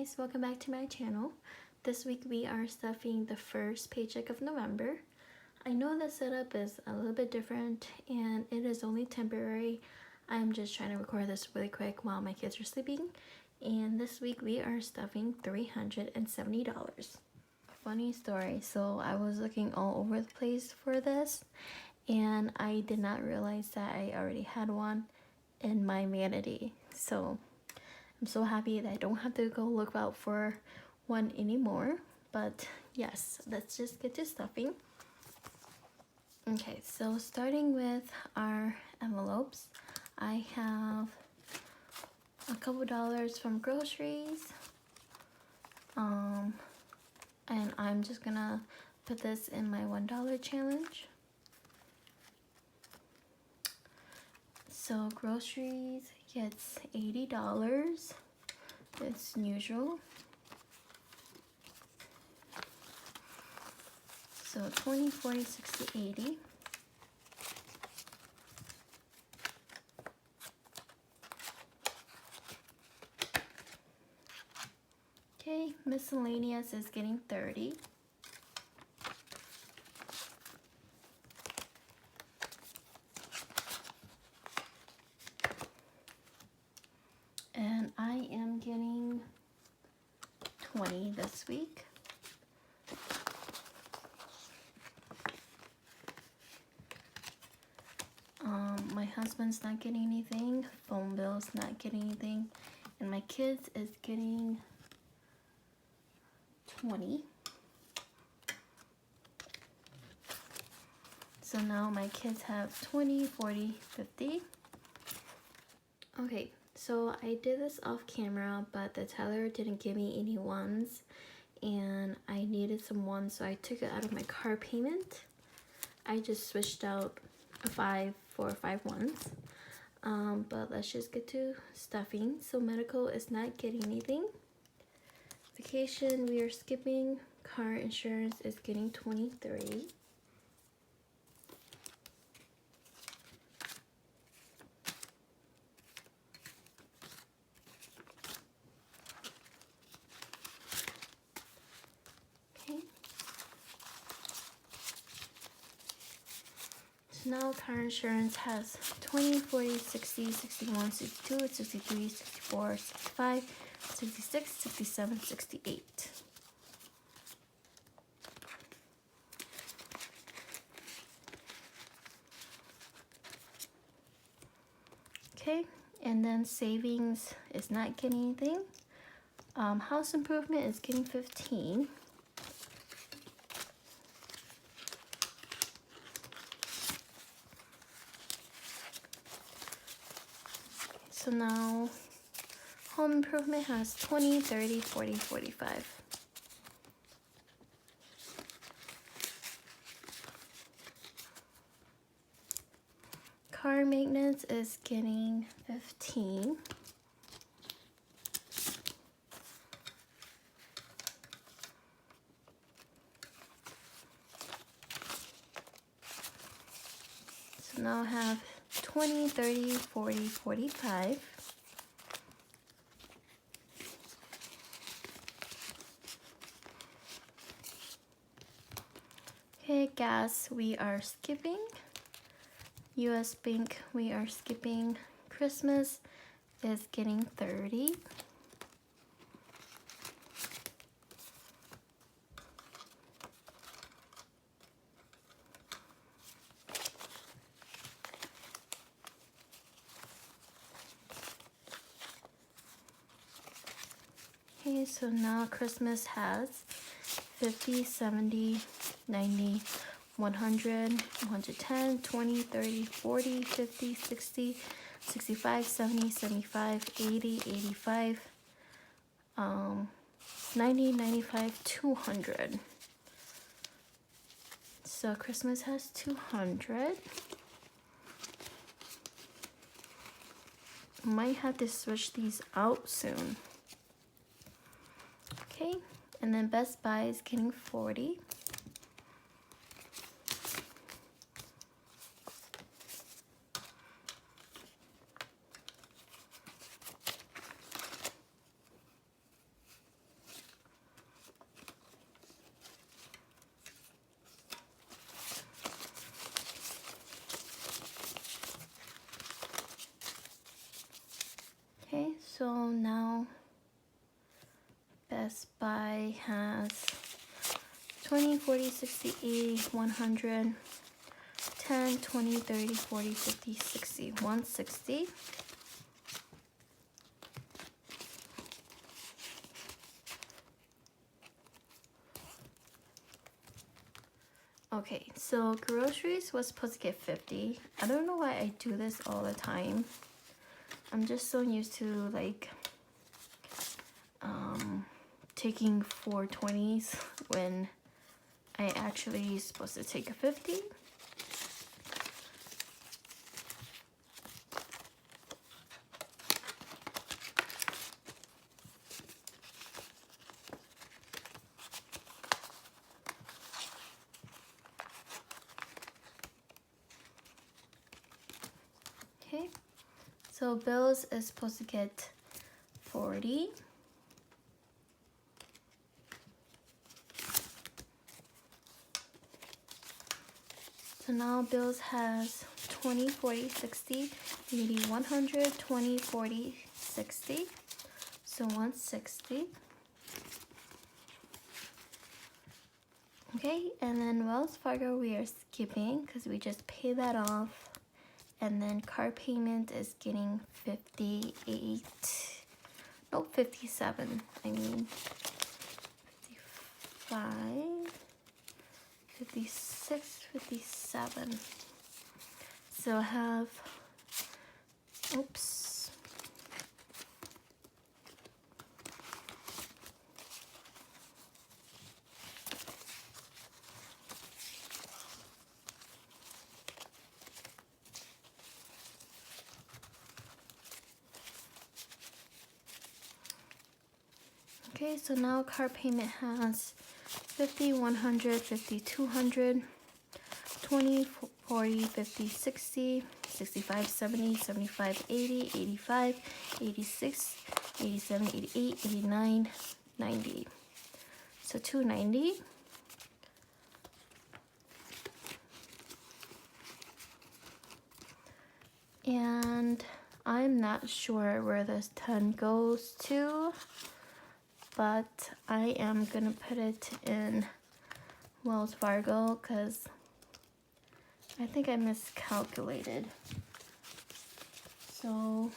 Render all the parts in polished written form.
guys, welcome back to my channel. This week we are stuffing the first paycheck of November. I know the setup is a little bit different and it is only temporary. I'm just trying to record this really quick while my kids are sleeping. And this week we are stuffing $370. Funny story, so I was looking all over the place for this and I did not realize that I already had one in my vanity. So I'm so happy that I don't have to go look out for one anymore. But yes, let's just get to stuffing. Okay, so starting with our envelopes, I have a couple dollars from groceries. And I'm just gonna put this in my $1 challenge. So groceries gets $80. It's usual. So 20, 40, 60, 80. Okay, miscellaneous is getting 30. And I am getting 20 this week. My husband's not getting anything, phone bill's not getting anything, and my kids is getting 20. So now my kids have 20, 40, 50. Okay, so I did this off camera, but the teller didn't give me any ones, and I needed some ones, so I took it out of my car payment. I just switched out a 5 for 5 ones. But let's just get to stuffing. So medical is not getting anything. Vacation we are skipping. Car insurance is getting 23. Okay. So now car insurance has 20, 40, 60, 61, 62, 63, 64, 65, 66, 67, 68. Okay, and then savings is not getting anything. House improvement is getting 15. So now home improvement has 20, 30, 40, 45. Car maintenance is getting 15. So now I have 20, 30, 40, 45. Okay, gas we are skipping. US Bank we are skipping. Christmas is getting 30. Okay, so now Christmas has 50, 70, 90, 100, 110, 20, 30, 40, 50, 60, 65, 70, 75, 80, 85, 90, 95, 200. So Christmas has 200. Might have to switch these out soon. Okay, and then Best Buy is getting 40. So now Best Buy has 20, 40, 60, 80, 100, 10, 20, 30, 40, 50, 60, 160. Okay, so groceries was supposed to get 50. I don't know why I do this all the time. I'm just so used to like taking 4 20s when I actually supposed to take a 50. Okay, so bills is supposed to get 40. So now bills has 20, 40, 60, 80, 100, 20, 40, 60. So 160. Okay, and then Wells Fargo we are skipping because we just pay that off. And then car payment is getting 58. Nope, 57. I mean 55, 56, 57. So I have, oops. Okay, so now car payment has 50, 100, 50, 200, 20, 40, 50, 60, 65, 70, 75, 80, 85, 86, 87, 88, 89, 90. So 290. And I'm not sure where this 10 goes to, but I am gonna put it in Wells Fargo because I think I miscalculated. So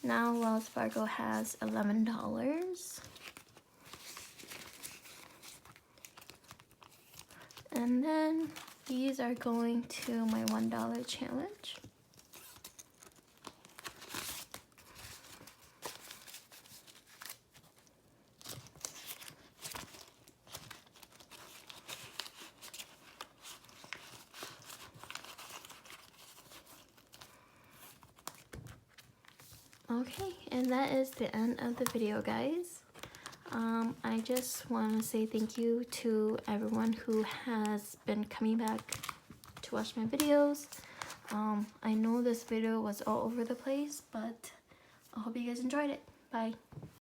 now Wells Fargo has $11. And then these are going to my $1 challenge. Okay, and that is the end of the video, guys. I just want to say thank you to everyone who has been coming back to watch my videos. I know this video was all over the place, but I hope you guys enjoyed it. Bye.